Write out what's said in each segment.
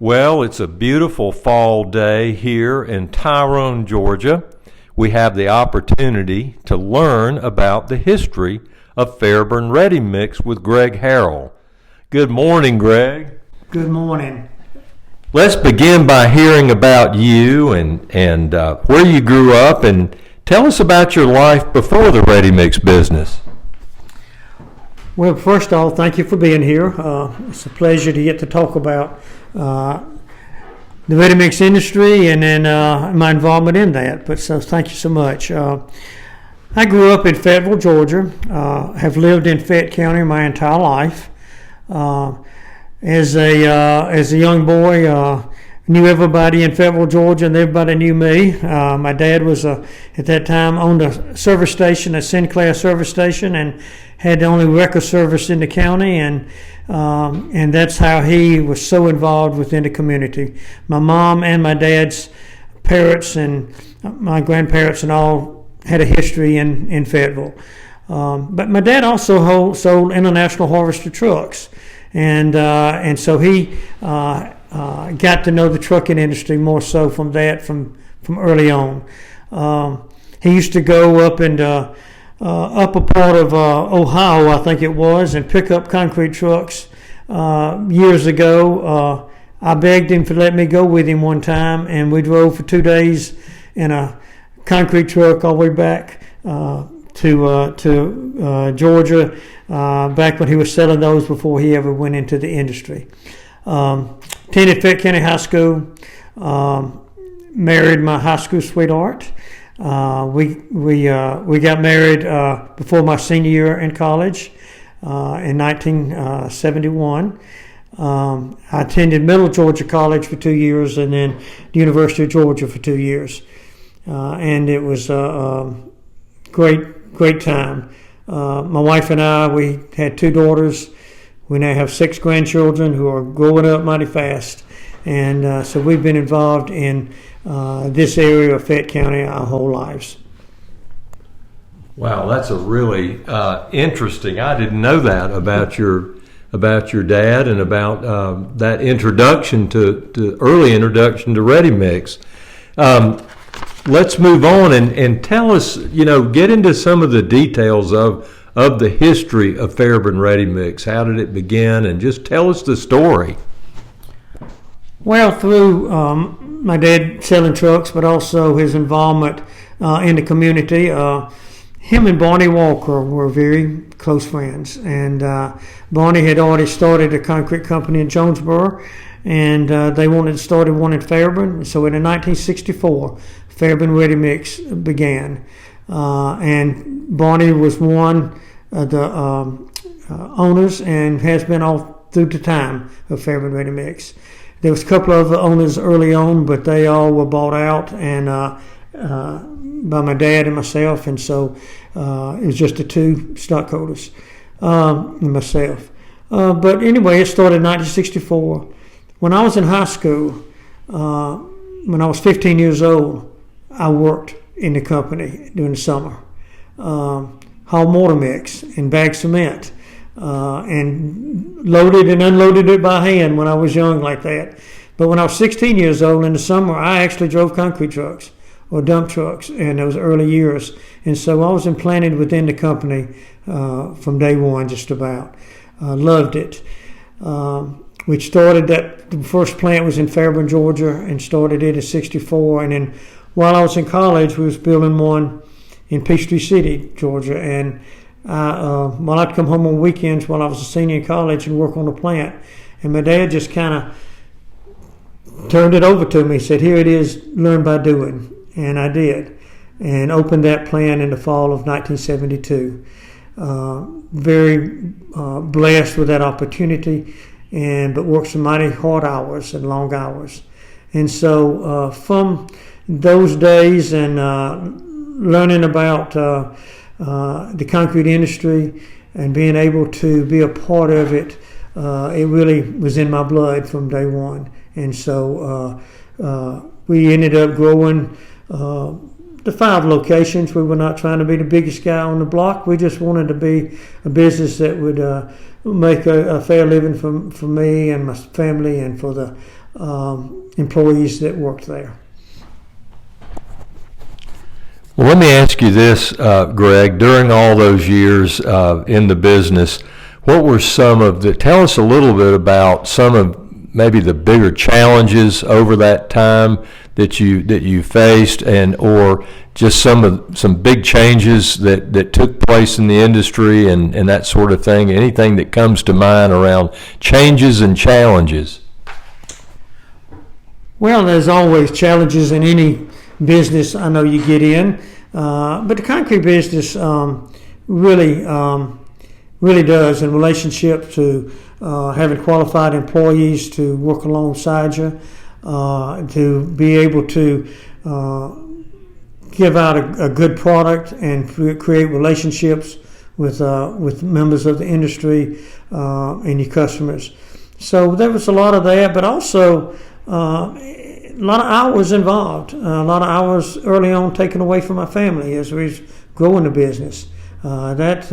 Well, it's a beautiful fall day here in Tyrone, Georgia. We have the opportunity to learn about the history of Fairburn Ready mix with Greg Harrell. Good morning, Greg. Good morning. Let's begin by hearing about you and where you grew up, and tell us about your life before the ready mix business. Well, first of all, thank you for being here. It's a pleasure to get to talk about the ready mix industry and then my involvement in that. But so thank you so much. I grew up in Fayetteville, Georgia. Have lived in Fayette County my entire life. As a young boy, knew everybody in Fayetteville, Georgia, and everybody knew me. My dad was at that time owned a service station, a Sinclair service station, and had the only record service in the county, and that's how he was so involved within the community. My mom and my dad's parents and my grandparents and all had a history in Fayetteville. But my dad also sold International Harvester trucks, and so he got to know the trucking industry more so from early on. He used to go up into upper part of Ohio, I think it was, and pick up concrete trucks. Years ago, I begged him to let me go with him one time, and we drove for 2 days in a concrete truck all the way back to Georgia, back when he was selling those before he ever went into the industry. Attended Fayette County High School, married my high school sweetheart. We got married before my senior year in college in 1971. I attended Middle Georgia College for 2 years, and then the University of Georgia for 2 years, and it was a great time. My wife and I, we had 2 daughters. We now have 6 grandchildren who are growing up mighty fast, and so we've been involved in this area of Fayette County our whole lives. Wow, that's a really interesting. I didn't know that about your dad and about that introduction to early introduction to ready mix. Let's move on and tell us, get into some of the details of the history of Fairburn Ready Mix. How did it begin? And just tell us the story. Well, through my dad selling trucks, but also his involvement in the community, him and Barney Walker were very close friends. And Barney had already started a concrete company in Jonesboro, and they wanted to start one in Fairburn. So in 1964, Fairburn Ready Mix began. And Barney was one of the owners and has been all through the time of Fairburn Ready Mix. There was a couple of other owners early on, but they all were bought out and by my dad and myself, and so it was just the 2 stockholders and myself. But anyway, it started in 1964. When I was in high school, when I was 15 years old, I worked in the company during the summer. Hauled mortar mix and bagged cement, and loaded and unloaded it by hand when I was young like that. But when I was 16 years old in the summer, I actually drove concrete trucks or dump trucks in those early years. And so I was implanted within the company from day one, just about. Loved it. We started the first plant was in Fairburn, Georgia, and started it in 64. And then while I was in college, we was building one in Peachtree City, Georgia, and while I'd come home on weekends while I was a senior in college and work on the plant, and my dad just kind of turned it over to me. He said, "Here it is, learn by doing," and I did, and opened that plant in the fall of 1972. Very blessed with that opportunity, but worked some mighty hard hours and long hours, and so from those days and learning about the concrete industry and being able to be a part of it, it really was in my blood from day one. And so we ended up growing the 5 locations. We were not trying to be the biggest guy on the block. We just wanted to be a business that would make a fair living for me and my family and for the employees that worked there. Well, let me ask you this, Greg. During all those years in the business, what were tell us a little bit about some of maybe the bigger challenges over that time that you faced, or just some big changes that took place in the industry and that sort of thing. Anything that comes to mind around changes and challenges? Well, there's always challenges in any business I know you get in, but the concrete business really does, in relationship to having qualified employees to work alongside you, to be able to give out a good product and create relationships with members of the industry and your customers. So there was a lot of that, but also a lot of hours involved, a lot of hours early on taken away from my family as we was growing the business. That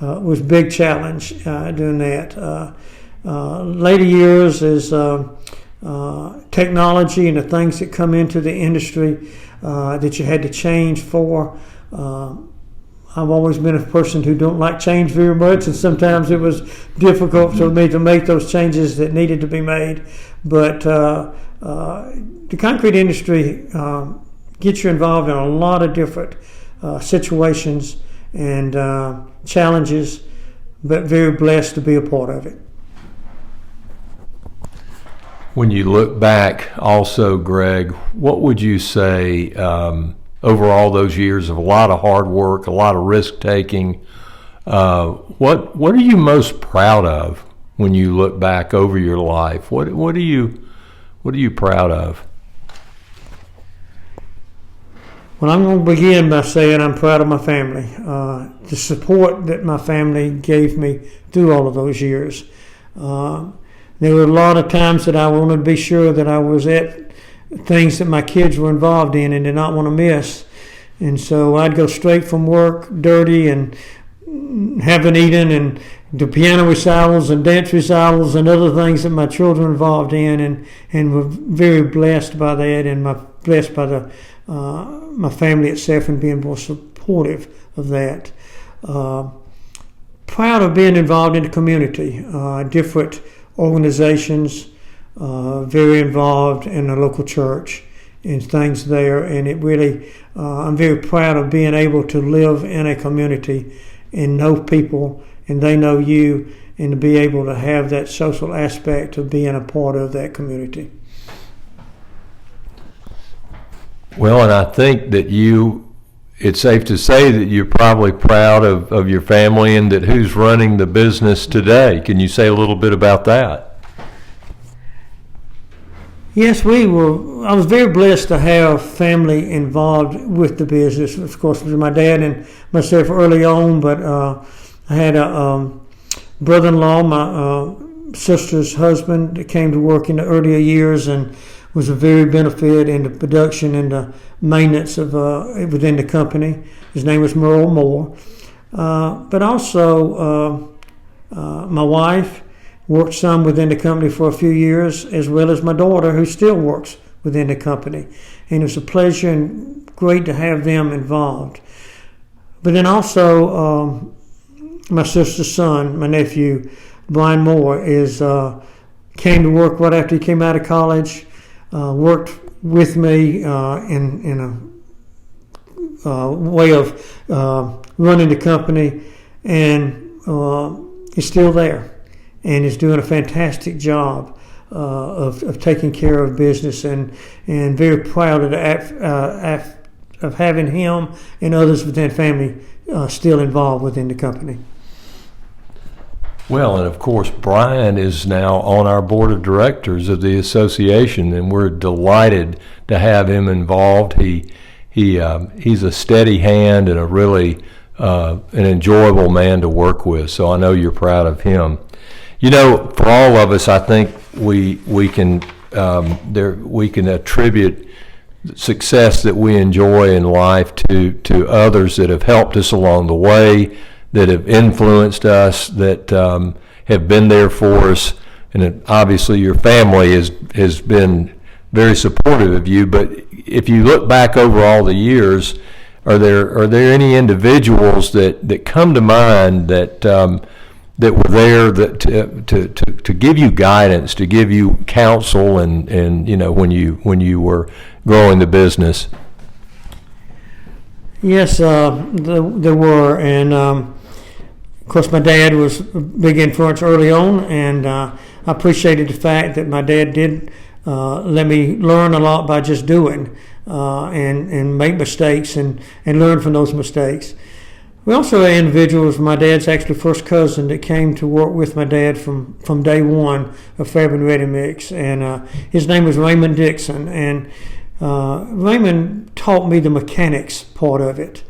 was a big challenge doing that. Later years is technology and the things that come into the industry that you had to change for. I've always been a person who don't like change very much, and sometimes it was difficult for me to make those changes that needed to be made. But the concrete industry gets you involved in a lot of different situations and challenges, but very blessed to be a part of it. When you look back also, Greg, what would you say over all those years of a lot of hard work, a lot of risk taking, what are you most proud of when you look back over your life? What are you proud of? Well, I'm going to begin by saying I'm proud of my family. The support that my family gave me through all of those years. There were a lot of times that I wanted to be sure that I was at things that my kids were involved in and did not want to miss. And so I'd go straight from work, dirty, and haven't eaten, and do piano recitals and dance recitals and other things that my children were involved in, and were very blessed by that, and blessed by my family itself and being more supportive of that. Proud of being involved in the community, different organizations, very involved in the local church and things there, and it really, I'm very proud of being able to live in a community and know people and they know you, and to be able to have that social aspect of being a part of that community. Well, and I think that it's safe to say that you're probably proud of your family and that who's running the business today. Can you say a little bit about that? Yes, we were. I was very blessed to have family involved with the business. Of course, it was my dad and myself early on, but I had a brother-in-law, my sister's husband, that came to work in the earlier years and was a very benefit in the production and the maintenance of within the company. His name was Merle Moore. But also my wife worked some within the company for a few years, as well as my daughter, who still works within the company. And it was a pleasure and great to have them involved. But then also my sister's son, my nephew, Brian Moore, came to work right after he came out of college. Worked with me in a way of running the company, and is still there and is doing a fantastic job of taking care of business, and very proud of having him and others within family still involved within the company. Well, and of course, Brian is now on our board of directors of the association, and we're delighted to have him involved. He's a steady hand and a really an enjoyable man to work with. So I know you're proud of him. You know, for all of us, I think we can attribute success that we enjoy in life to others that have helped us along the way, that have influenced us, that have been there for us obviously your family has been very supportive of you. But if you look back over all the years, are there any individuals that come to mind that that were there to give you guidance, to give you counsel, and when you were growing the business? Yes, there were, and of course my dad was a big influence early on, and I appreciated the fact that my dad did let me learn a lot by just doing and make mistakes and learn from those mistakes. We also had individuals. My dad's actually first cousin that came to work with my dad from day one of Fairburn Ready Mix, and his name was Raymond Dixon. And Raymond taught me the mechanics part of it.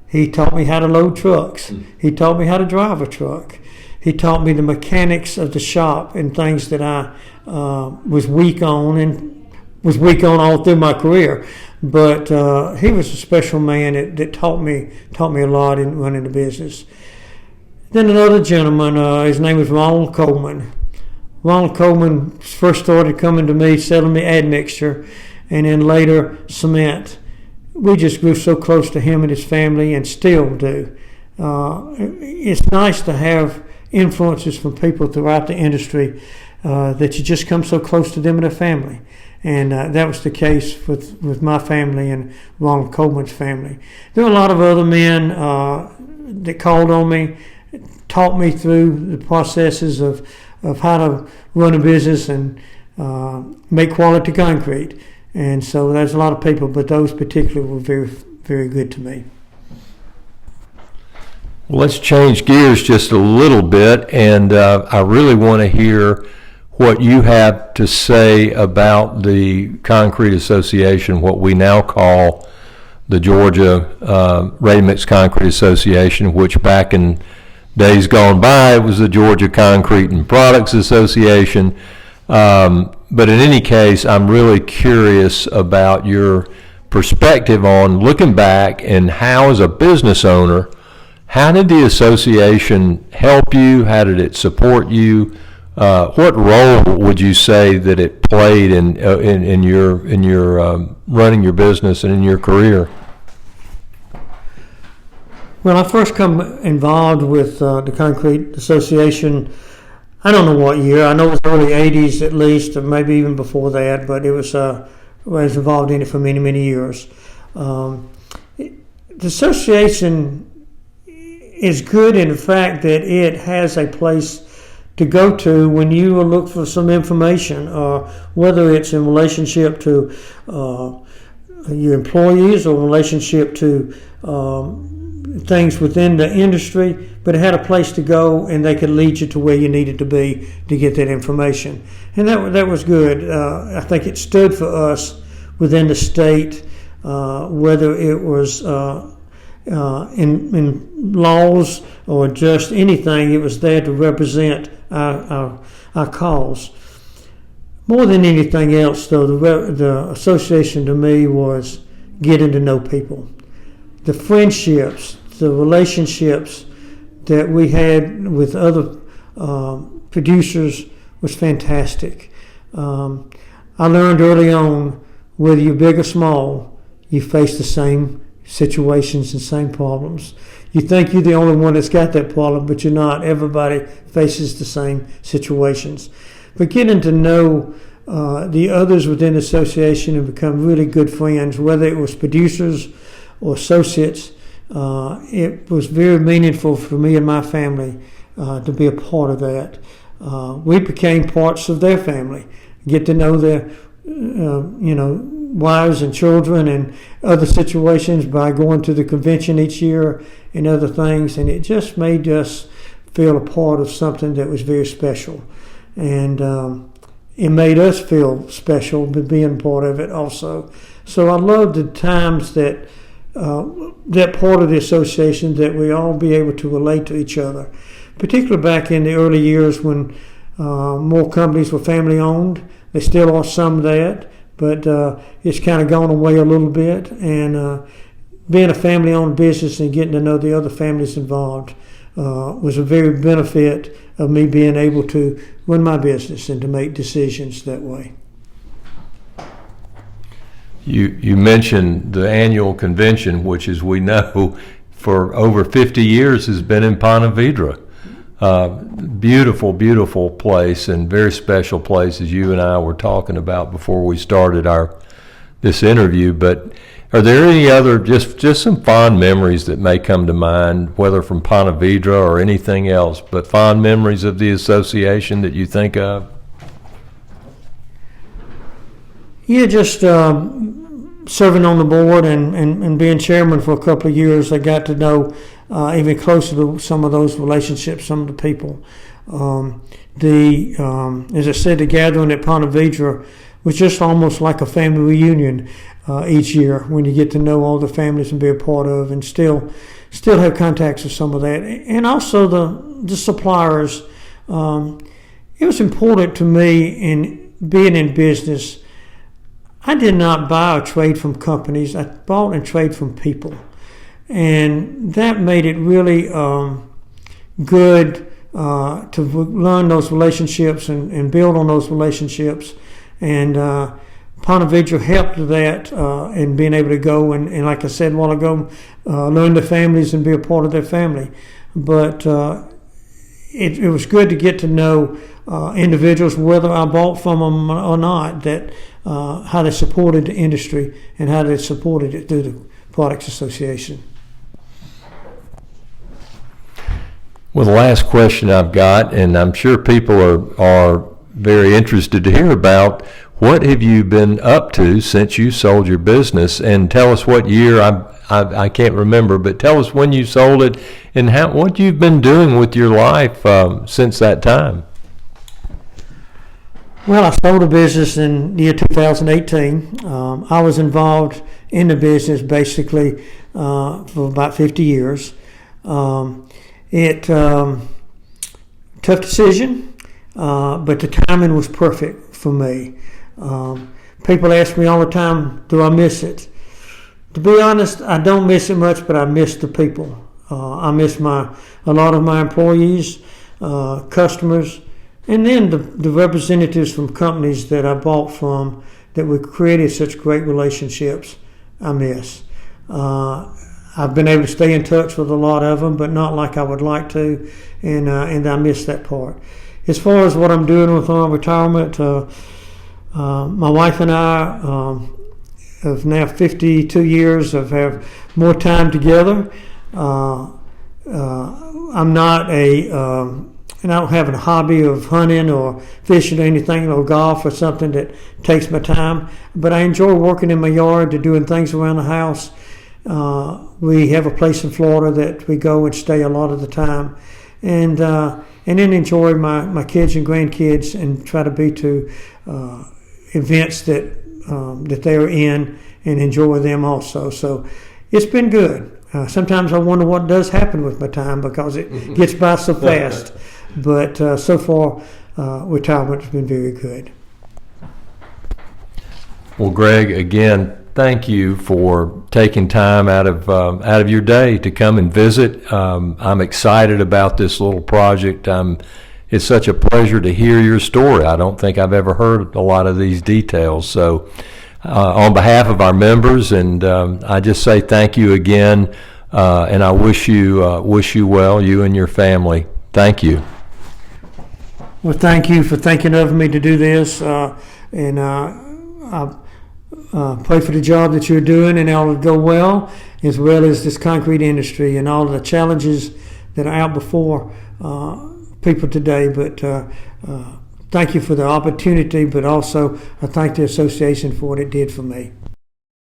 He taught me how to load trucks. He taught me how to drive a truck. He taught me the mechanics of the shop and things that I was weak on all through my career. But he was a special man that taught me a lot in running the business. Then another gentleman, his name was Ronald Coleman. Ronald Coleman first started coming to me, selling me admixture, and then later cement. We just grew so close to him and his family, and still do. It's nice to have influences from people throughout the industry that you just come so close to them and their family. And that was the case with my family and Ronald Coleman's family. There were a lot of other men that called on me, taught me through the processes of how to run a business and make quality concrete. And so there's a lot of people, but those particularly were very, very good to me. Well, let's change gears just a little bit, and I really want to hear what you have to say about the Concrete Association, what we now call the Georgia Ready Mix Concrete Association, which back in days gone by was the Georgia Concrete and Products Association. But in any case, I'm really curious about your perspective on looking back and how, as a business owner, how did the association help you? How did it support you? What role would you say that it played in your running your business and in your career? When I first come involved with the Concrete Association, I don't know what year. I know it was early '80s at least, or maybe even before that. But it was I was involved in it for many, many years. The association is good in the fact that it has a place to go to when you look for some information, or whether it's in relationship to your employees or in relationship to things within the industry, but it had a place to go and they could lead you to where you needed to be to get that information. And that was good. I think it stood for us within the state, whether it was in laws or just anything. It was there to represent our cause. More than anything else, though, the association to me was getting to know people. The friendships, the relationships that we had with other producers was fantastic. I learned early on, whether you're big or small, you face the same situations and same problems. You think you're the only one that's got that problem, but you're not. Everybody faces the same situations. But getting to know the others within the association and become really good friends, whether it was producers or associates, it was very meaningful for me and my family to be a part of that. We became parts of their family, get to know their wives and children and other situations by going to the convention each year and other things, and it just made us feel a part of something that was very special. And it made us feel special being part of it also. So I loved the times that that part of the association, that we all be able to relate to each other, particularly back in the early years when more companies were family owned. There still are some of that, but it's kind of gone away a little bit. And being a family owned business and getting to know the other families involved was a very benefit of me being able to run my business and to make decisions that way. You mentioned the annual convention, which, as we know, for over 50 years has been in Ponte Vedra. Beautiful, beautiful place, and very special place, as you and I were talking about before we started this interview. But are there any other just some fond memories that may come to mind, whether from Ponte Vedra or anything else, but fond memories of the association that you think of? Yeah, just serving on the board and being chairman for a couple of years, I got to know even closer to some of those relationships, some of the people. As I said, the gathering at Ponte Vedra was just almost like a family reunion each year, when you get to know all the families and be a part of, and still have contacts with some of that, and also the suppliers. It was important to me in being in business. I did not buy or trade from companies. I bought and trade from people. And that made it really good to learn those relationships and build on those relationships. And Ponte Vedra helped that in being able to go and like I said a while ago, learn the families and be a part of their family. But it was good to get to know individuals, whether I bought from them or not, that how they supported the industry and how they supported it through the Products Association. Well, the last question I've got, and I'm sure people are very interested to hear about, what have you been up to since you sold your business? And tell us what year. I can't remember, but tell us when you sold it and what you've been doing with your life since that time. Well, I sold a business in the year 2018. I was involved in the business basically for about 50 years. Tough decision, but the timing was perfect for me. People ask me all the time, do I miss it? To be honest, I don't miss it much, but I miss the people. I miss a lot of my employees, customers, and then the representatives from companies that I bought from that we created such great relationships. I miss. I've been able to stay in touch with a lot of them, but not like I would like to, and I miss that part. As far as what I'm doing with my retirement, my wife and I of now 52 years of have more time together. I'm not and I don't have a hobby of hunting or fishing or anything, or golf or something that takes my time. But I enjoy working in my yard, doing things around the house. We have a place in Florida that we go and stay a lot of the time, and then enjoy my kids and grandkids and try to be to events that they're in and enjoy them also. So it's been good. Sometimes I wonder what does happen with my time because it gets by so fast. But so far, retirement has been very good. Well, Greg, again, thank you for taking time out of your day to come and visit. I'm excited about this little project. It's such a pleasure to hear your story. I don't think I've ever heard a lot of these details. So on behalf of our members, and I just say thank you again, and I wish you well, you and your family. Thank you. Well, thank you for thinking of me to do this, and I pray for the job that you're doing and all will go well as this concrete industry and all the challenges that are out before people today. But thank you for the opportunity, but also I thank the association for what it did for me.